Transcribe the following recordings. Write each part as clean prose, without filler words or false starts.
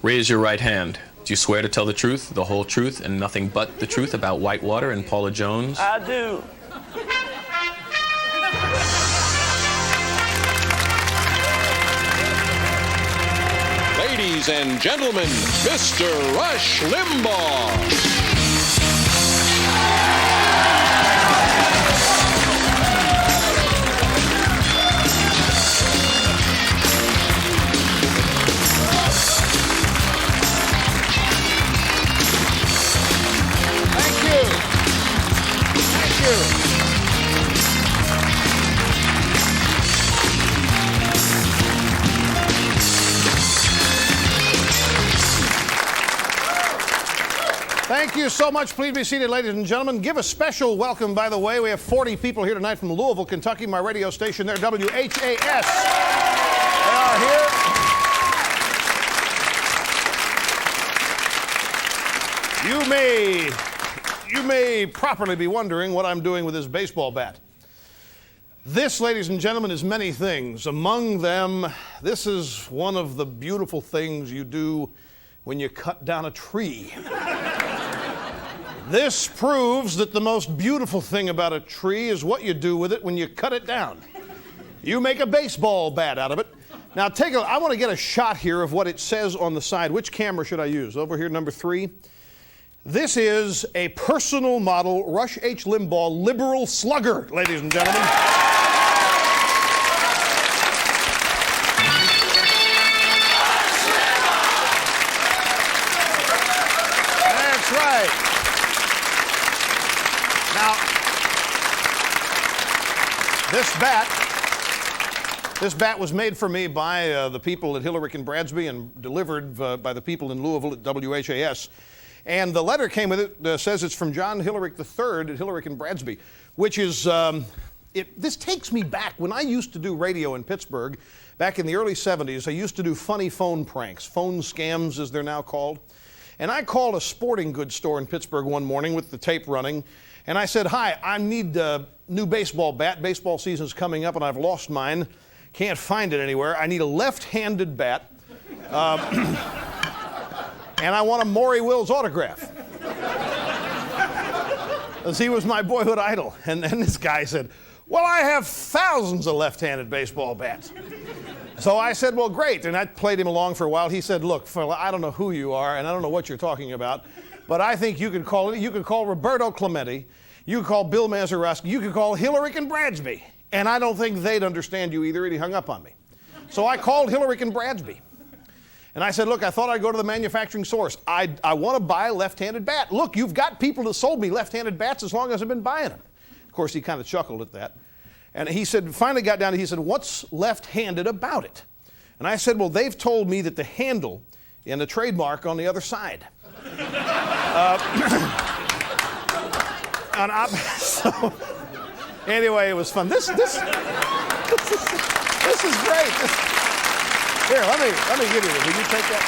Raise your right hand. Do you swear to tell the truth, the whole truth, and nothing but the truth about Whitewater and Paula Jones? I do. Ladies and gentlemen, Mr. Rush Limbaugh. Thank you so much. Please be seated, ladies and gentlemen. Give a special welcome, by the way. We have 40 people here tonight from Louisville, Kentucky, my radio station there, WHAS. They are here. You may properly be wondering what I'm doing with this baseball bat. This, ladies and gentlemen, is many things. Among them, this is one of the beautiful things you do when you cut down a tree. This proves that the most beautiful thing about a tree is what you do with it when you cut it down. You make a baseball bat out of it. Now I want to get a shot here of what it says on the side. Which camera should I use? Over here, number 3. This is a personal model Rush H. Limbaugh liberal slugger, ladies and gentlemen. That's right. Now, this bat was made for me by the people at Hillerich and Bradsby and delivered by the people in Louisville at WHAS. And the letter came with it, says it's from John Hillerich III at Hillerich and Bradsby, which is, this takes me back. When I used to do radio in Pittsburgh, back in the early 70s, I used to do funny phone pranks, phone scams as they're now called. And I called a sporting goods store in Pittsburgh one morning with the tape running, and I said, "Hi, I need a new baseball bat. Baseball season's coming up and I've lost mine. Can't find it anywhere. I need a left-handed bat. And I want a Maury Wills autograph." Because he was my boyhood idol. And this guy said, "Well, I have thousands of left-handed baseball bats." So I said, "Well, great." And I played him along for a while. He said, "Look, fella, I don't know who you are and I don't know what you're talking about, but I think you could call Roberto Clemente, you could call Bill Mazeroski, you could call Hillerich and Bradsby, and I don't think they'd understand you either." And he hung up on me. So I called Hillerich and Bradsby. And I said, "Look, I thought I'd go to the manufacturing source. I want to buy a left-handed bat. Look, you've got people that sold me left-handed bats as long as I've been buying them." Of course, he kind of chuckled at that. And he said, finally got down to, he said, "What's left-handed about it?" And I said, "Well, they've told me that the handle and the trademark on the other side." So anyway, it was fun. This is great. Here, let me give you this. Will you take that?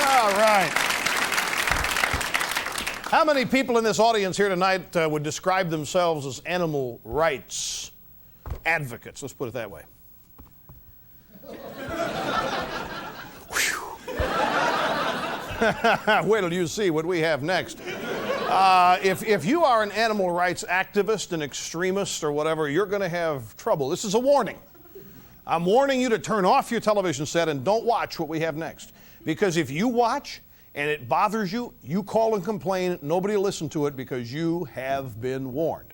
All right. How many people in this audience here tonight would describe themselves as animal rights advocates? Let's put it that way. Wait till you see what we have next. If you are an animal rights activist, an extremist, or whatever, you're going to have trouble. This is a warning. I'm warning you to turn off your television set and don't watch what we have next. Because if you watch and it bothers you, you call and complain. Nobody will listen to it because you have been warned.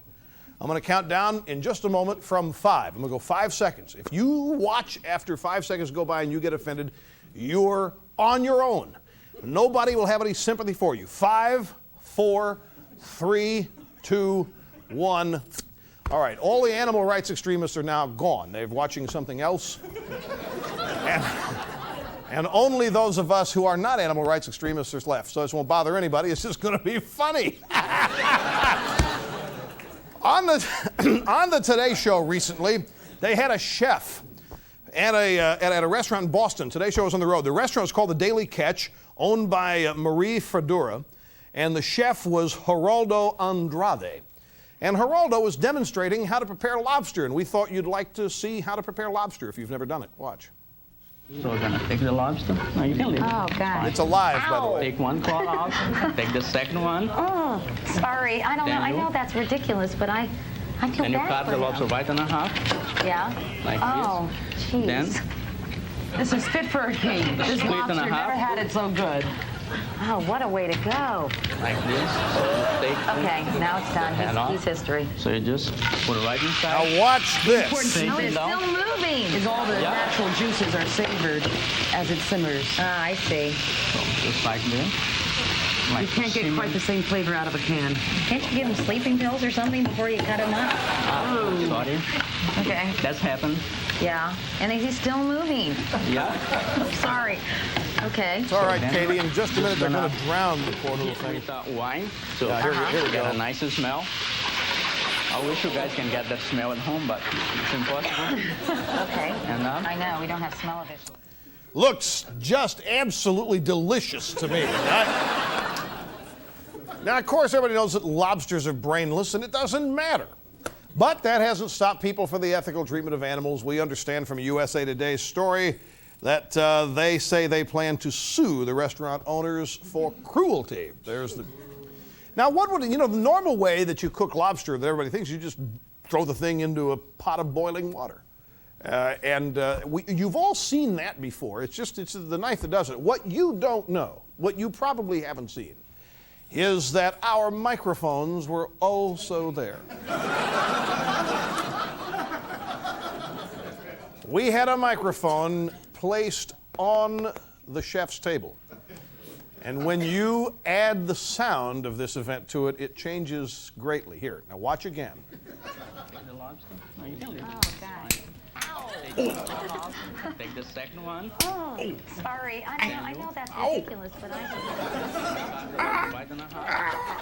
I'm going to count down in just a moment from 5. I'm going to go 5 seconds. If you watch after 5 seconds go by and you get offended, you're on your own. Nobody will have any sympathy for you. 5, 4, 3, 2, 1. All right, all the animal rights extremists are now gone. They're watching something else. And only those of us who are not animal rights extremists are left. So this won't bother anybody. It's just going to be funny. On the Today Show recently, they had a chef at a restaurant in Boston. Today Show was on the road. The restaurant was called The Daily Catch, owned by Marie Fedora, and the chef was Geraldo Andrade. And Geraldo was demonstrating how to prepare lobster, and we thought you'd like to see how to prepare lobster if you've never done it. Watch. So we're gonna take the lobster. No, you can leave it. Oh, God. It's alive, by the way. Take one claw out. Take the second one. Oh, sorry. I don't know. I know that's ridiculous, but I feel And you bad cut for the him. lobster right in half. Yeah? Like oh, jeez. Then This is fit for a king. This Split lobster and a never half. had it so good. Oh, what a way to go. like this. So you take Okay, now it's done. And off. He's history. So you just put it right inside. Now watch this. No, it's still moving. Is all the natural juices are savored as it simmers. Ah, I see. So just like this. Like You can't get quite the same flavor out of a can. Can't you give him sleeping pills or something before you cut him up? Sorry. Okay. That's happened. Yeah. And he's still moving. Yeah. Sorry. Okay. It's all right, then Katie. In just a minute, they're gonna- going to drown the poor little thing. With wine. So Yeah, here we get go. a nice smell. I wish you guys can get that smell at home, but it's impossible. Okay. And now? I know. We don't have smell of it. Looks just absolutely delicious to me. Now, of course, everybody knows that lobsters are brainless, and it doesn't matter. But that hasn't stopped people for the ethical treatment of animals. We understand from a USA Today's story that they say they plan to sue the restaurant owners for cruelty. There's the... Now, what would, the normal way that you cook lobster that everybody thinks, you just throw the thing into a pot of boiling water. You've all seen that before. It's the knife that does it. What you don't know, what you probably haven't seen, is that our microphones were also there. We had a microphone placed on the chef's table. And when you add the sound of this event to it, it changes greatly. Here, now watch again. Take the lobster. No, you can leave Oh, it. God. Take the second one. Oh, sorry. I know that's ridiculous, but Right in half.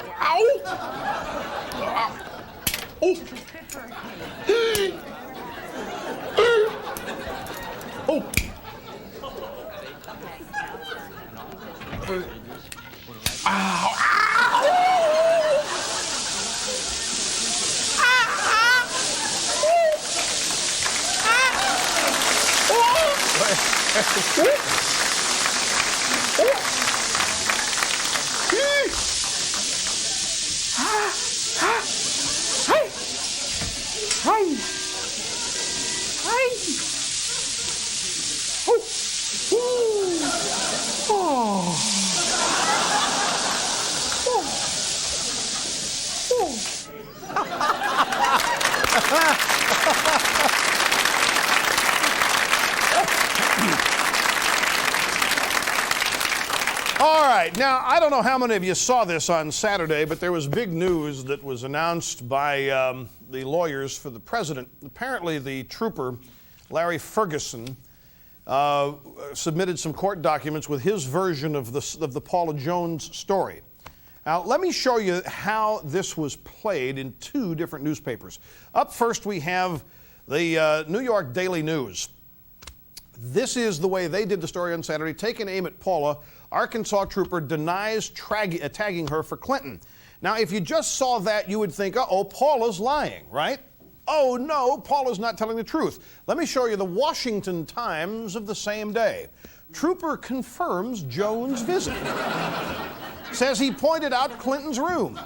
All right, now, I don't know how many of you saw this on Saturday, but there was big news that was announced by the lawyers for the president. Apparently, the trooper, Larry Ferguson, submitted some court documents with his version of the Paula Jones story. Now, let me show you how this was played in two different newspapers. Up first, we have the New York Daily News. This is the way they did the story on Saturday. Taking aim at Paula, Arkansas trooper denies tagging her for Clinton. Now, if you just saw that, you would think, uh-oh, Paula's lying, right? Oh, no, Paula's not telling the truth. Let me show you the Washington Times of the same day. Trooper confirms Jones' visit. Says he pointed out Clinton's room.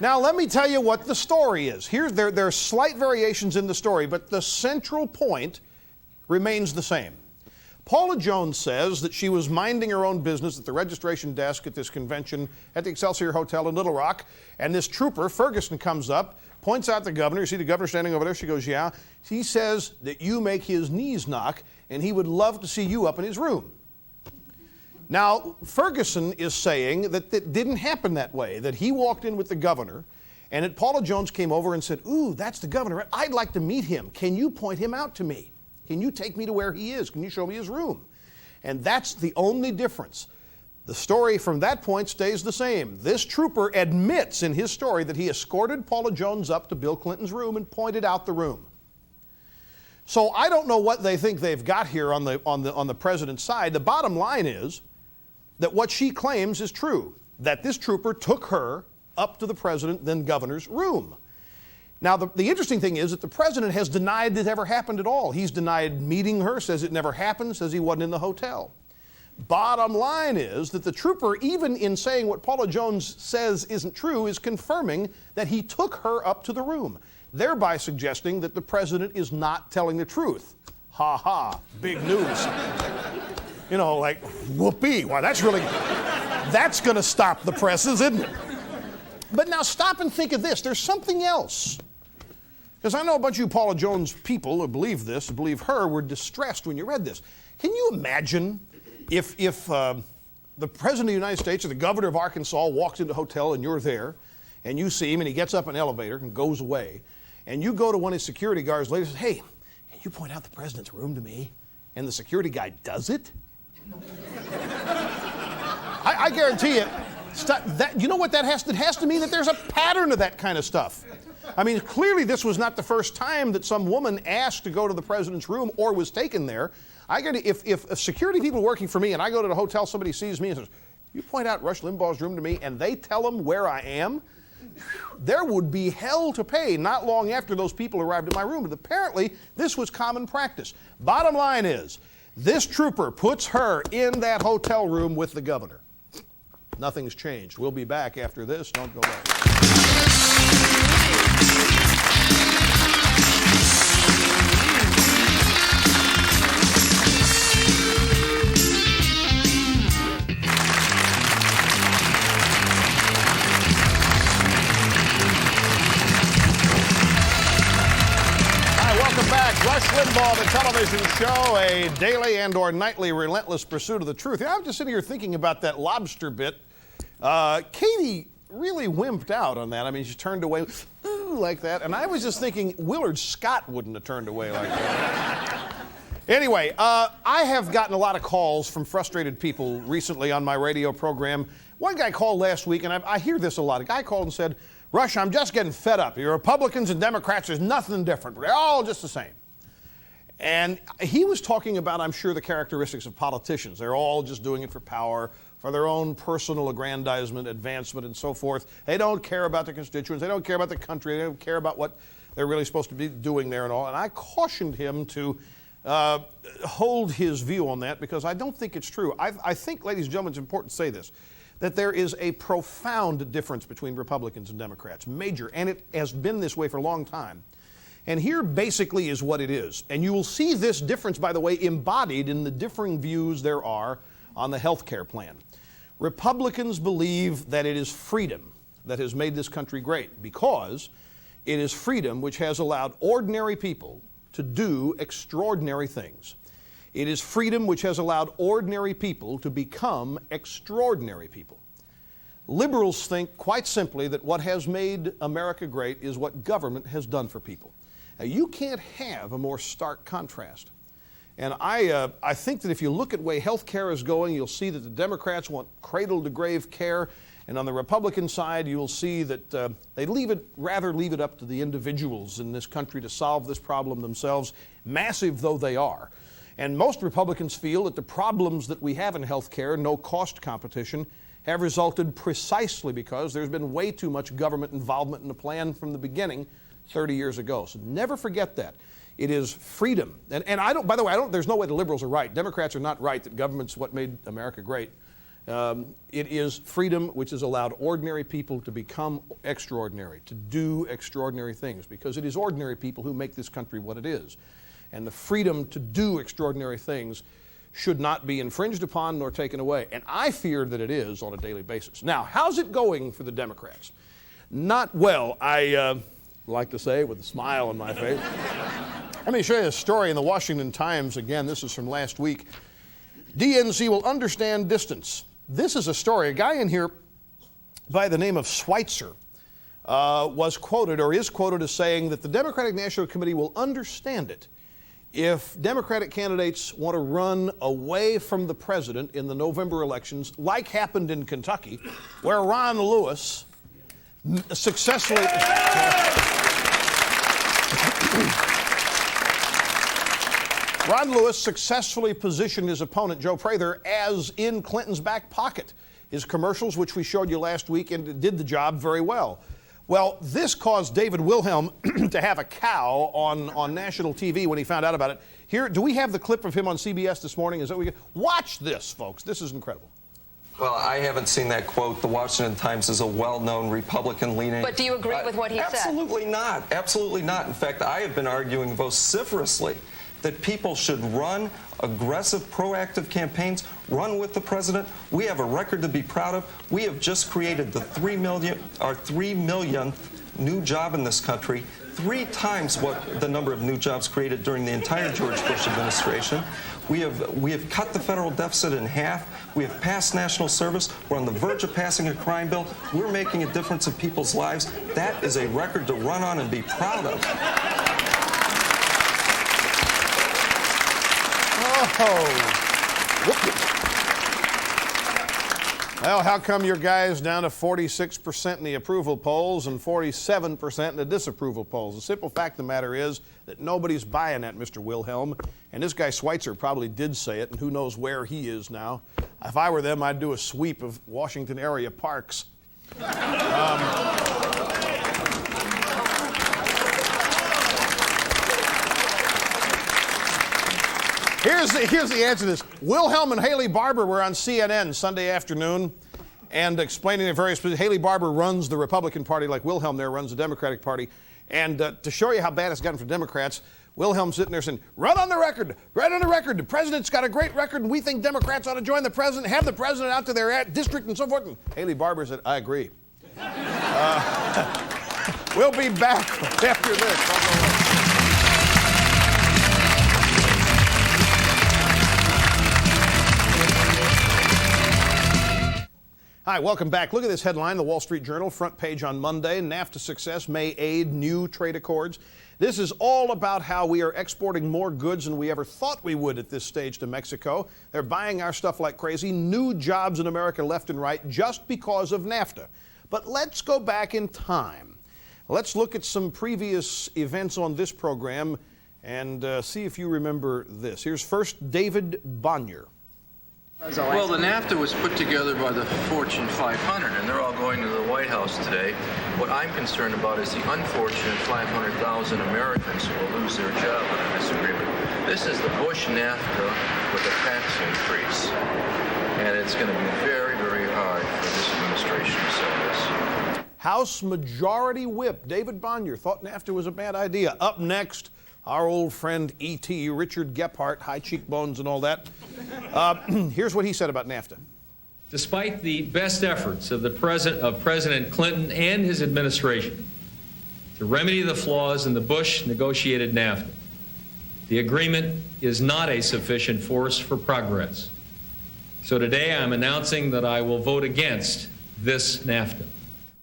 Now, let me tell you what the story is. There are slight variations in the story, but the central point remains the same. Paula Jones says that she was minding her own business at the registration desk at this convention at the Excelsior Hotel in Little Rock, and this trooper, Ferguson, comes up, points out the governor. You see the governor standing over there? She goes, yeah. He says that you make his knees knock, and he would love to see you up in his room. Now, Ferguson is saying that it didn't happen that way, that he walked in with the governor, and that Paula Jones came over and said, ooh, that's the governor. I'd like to meet him. Can you point him out to me? Can you take me to where he is? Can you show me his room? And that's the only difference. The story from that point stays the same. This trooper admits in his story that he escorted Paula Jones up to Bill Clinton's room and pointed out the room. So I don't know what they think they've got here on the president's side. The bottom line is that what she claims is true, that this trooper took her up to the president, then governor's room. Now, the interesting thing is that the president has denied it ever happened at all. He's denied meeting her, says it never happened, says he wasn't in the hotel. Bottom line is that the trooper, even in saying what Paula Jones says isn't true, is confirming that he took her up to the room, thereby suggesting that the president is not telling the truth. Ha ha, big news. You know, like, whoopee. Well, that's going to stop the press, isn't it? But now stop and think of this. There's something else. Because I know a bunch of you Paula Jones people who believe this, who believe her, were distressed when you read this. Can you imagine if the President of the United States or the governor of Arkansas walks into a hotel and you're there, and you see him and he gets up an elevator and goes away, and you go to one of his security guards later and say, hey, can you point out the president's room to me? And the security guy does it? I guarantee you, you know what that has to, it has to mean that there's a pattern of that kind of stuff. I mean, clearly this was not the first time that some woman asked to go to the president's room or was taken there. I guarantee if security people working for me and I go to the hotel, somebody sees me and says, you point out Rush Limbaugh's room to me, and they tell them where I am, there would be hell to pay not long after those people arrived at my room. But apparently this was common practice. Bottom line is, this trooper puts her in that hotel room with the governor. Nothing's changed. We'll be back after this. Don't go away. Rush Limbaugh, the television show, a daily and or nightly relentless pursuit of the truth. I'm just sitting here thinking about that lobster bit. Katie really wimped out on that. I mean, she turned away like that. And I was just thinking Willard Scott wouldn't have turned away like that. Anyway, I have gotten a lot of calls from frustrated people recently on my radio program. One guy called last week, and I hear this a lot. A guy called and said, Rush, I'm just getting fed up. Your Republicans and Democrats, there's nothing different. They're all just the same. And he was talking about, I'm sure, the characteristics of politicians. They're all just doing it for power, for their own personal aggrandizement, advancement, and so forth. They don't care about their constituents. They don't care about the country. They don't care about what they're really supposed to be doing there and all. And I cautioned him to hold his view on that because I don't think it's true. I think, ladies and gentlemen, it's important to say this, that there is a profound difference between Republicans and Democrats, major, and it has been this way for a long time. And here basically is what it is. And you will see this difference, by the way, embodied in the differing views there are on the health care plan. Republicans believe that it is freedom that has made this country great because it is freedom which has allowed ordinary people to do extraordinary things. It is freedom which has allowed ordinary people to become extraordinary people. Liberals think quite simply that what has made America great is what government has done for people. Now, you can't have a more stark contrast. And I think that if you look at the way health care is going, you'll see that the Democrats want cradle-to-grave care, and on the Republican side, you'll see that they rather leave it up to the individuals in this country to solve this problem themselves, massive though they are. And most Republicans feel that the problems that we have in health care, no cost competition, have resulted precisely because there's been way too much government involvement in the plan from the beginning 30 years ago. So never forget that. It is freedom. And by the way, there's no way the liberals are right. Democrats are not right that government's what made America great. It is freedom which has allowed ordinary people to become extraordinary, to do extraordinary things, because it is ordinary people who make this country what it is. And the freedom to do extraordinary things should not be infringed upon nor taken away. And I fear that it is on a daily basis. Now, how's it going for the Democrats? Not well, I like to say with a smile on my face. Let me show you a story in the Washington Times. Again, this is from last week. DNC will understand distance. This is a story. A guy in here by the name of Schweitzer was quoted or is quoted as saying that the Democratic National Committee will understand it if Democratic candidates want to run away from the president in the November elections, like happened in Kentucky, where Ron Lewis successfully... Ron Lewis successfully positioned his opponent, Joe Prather, as in Clinton's back pocket. His commercials, which we showed you last week, and did the job very well. Well, this caused David Wilhelm to have a cow on national TV when he found out about it. Here, do we have the clip of him on CBS this morning? Is that what we watch this, folks? This is incredible. Well, I haven't seen that quote. The Washington Times is a well-known Republican-leaning. But do you agree with what he said? Absolutely not. Absolutely not. In fact, I have been arguing vociferously that people should run aggressive, proactive campaigns, run with the president. We have a record to be proud of. We have just created the 3 millionth new job in this country, 3 times what the number of new jobs created during the entire George Bush administration. We have cut the federal deficit in half. We have passed national service. We're on the verge of passing a crime bill. We're making a difference in people's lives. That is a record to run on and be proud of. Well, how come your guy's down to 46% in the approval polls and 47% in the disapproval polls? The simple fact of the matter is that nobody's buying that, Mr. Wilhelm. And this guy Schweitzer probably did say it, and who knows where he is now. If I were them, I'd do a sweep of Washington area parks. Here's the answer to this. Wilhelm and Haley Barbour were on CNN Sunday afternoon and explaining the various... Haley Barbour runs the Republican Party like Wilhelm there runs the Democratic Party. And to show you how bad it's gotten for Democrats, Wilhelm's sitting there saying, right on the record, the president's got a great record and we think Democrats ought to join the president, have the president out to their district and so forth. And Haley Barbour said, I agree. We'll be back after this. Hi, welcome back. Look at this headline, the Wall Street Journal, front page on Monday. NAFTA success may aid new trade accords. This is all about how we are exporting more goods than we ever thought we would at this stage to Mexico. They're buying our stuff like crazy. New jobs in America left and right just because of NAFTA. But let's go back in time. Let's look at some previous events on this program and see if you remember this. Here's first David Bonnier. Well, the NAFTA was put together by the Fortune 500, and they're all going to the White House today. What I'm concerned about is the unfortunate 500,000 Americans who will lose their job under this agreement. This is the Bush NAFTA with a tax increase, and it's going to be very, very hard for this administration to sell this. House Majority Whip David Bonnier thought NAFTA was a bad idea. Up next, our old friend E.T., Richard Gephardt, high cheekbones and all that. Here's what he said about NAFTA. Despite the best efforts of President Clinton and his administration to remedy the flaws in the Bush negotiated NAFTA, the agreement is not a sufficient force for progress. So today I'm announcing that I will vote against this NAFTA.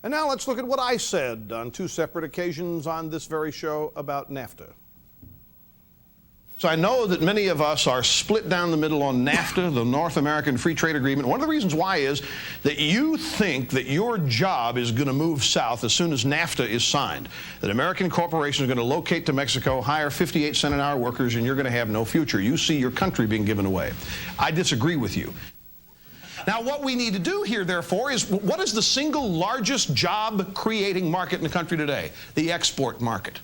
And now let's look at what I said on 2 separate occasions on this very show about NAFTA. So I know that many of us are split down the middle on NAFTA, the North American Free Trade Agreement. One of the reasons why is that you think that your job is going to move south as soon as NAFTA is signed, that American corporations are going to locate to Mexico, hire 58-cent an hour workers, and you're going to have no future. You see your country being given away. I disagree with you. Now, what we need to do here, therefore, is what is the single largest job-creating market in the country today? The export market.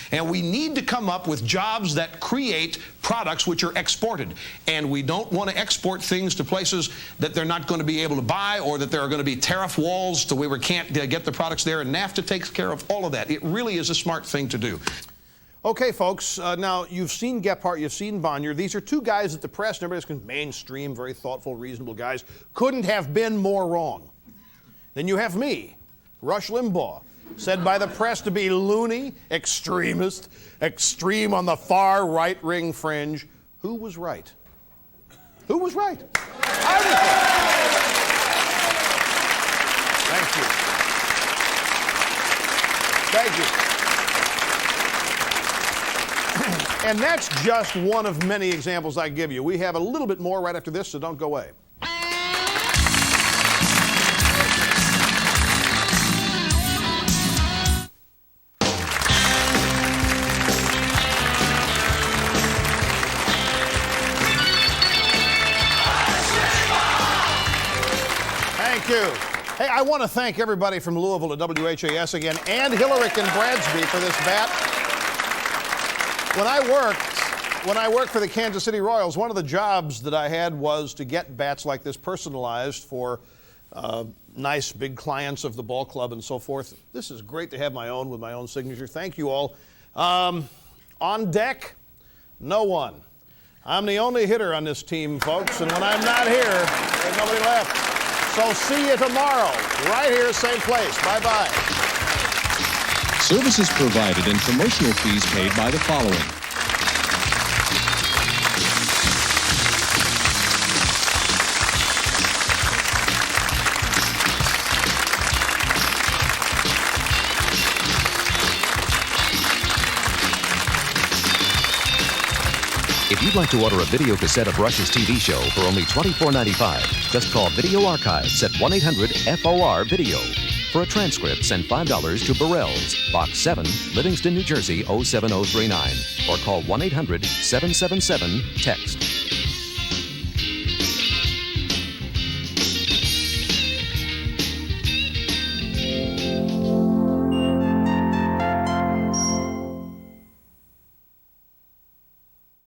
And we need to come up with jobs that create products which are exported. And we don't want to export things to places that they're not going to be able to buy or that there are going to be tariff walls to where we can't get the products there. And NAFTA takes care of all of that. It really is a smart thing to do. Okay, folks, now you've seen Gephardt, you've seen Bonnier. These are 2 guys that the press and everybody's mainstream, very thoughtful, reasonable guys, couldn't have been more wrong. Then you have me, Rush Limbaugh, said by the press to be loony, extremist, extreme on the far right-wing fringe. Who was right? Who was right? I was right. Thank you. Thank you. And that's just one of many examples I give you. We have a little bit more right after this, so don't go away. Thank you. Hey, I want to thank everybody from Louisville to WHAS again, and Hillerick and Bradsby for this bat. When I worked for the Kansas City Royals, one of the jobs that I had was to get bats like this personalized for nice big clients of the ball club and so forth. This is great to have my own with my own signature. Thank you all. On deck, no one. I'm the only hitter on this team, folks, and when I'm not here, there's nobody left. So see you tomorrow, right here, same place. Bye-bye. Services provided and promotional fees paid by the following. If you'd like to order a video cassette of Rush's TV show for only $24.95, just call Video Archives at 1-800-FOR-VIDEO. For a transcript, send $5 to Burrell's, Box 7, Livingston, New Jersey 07039, or call 1-800-777-TEXT.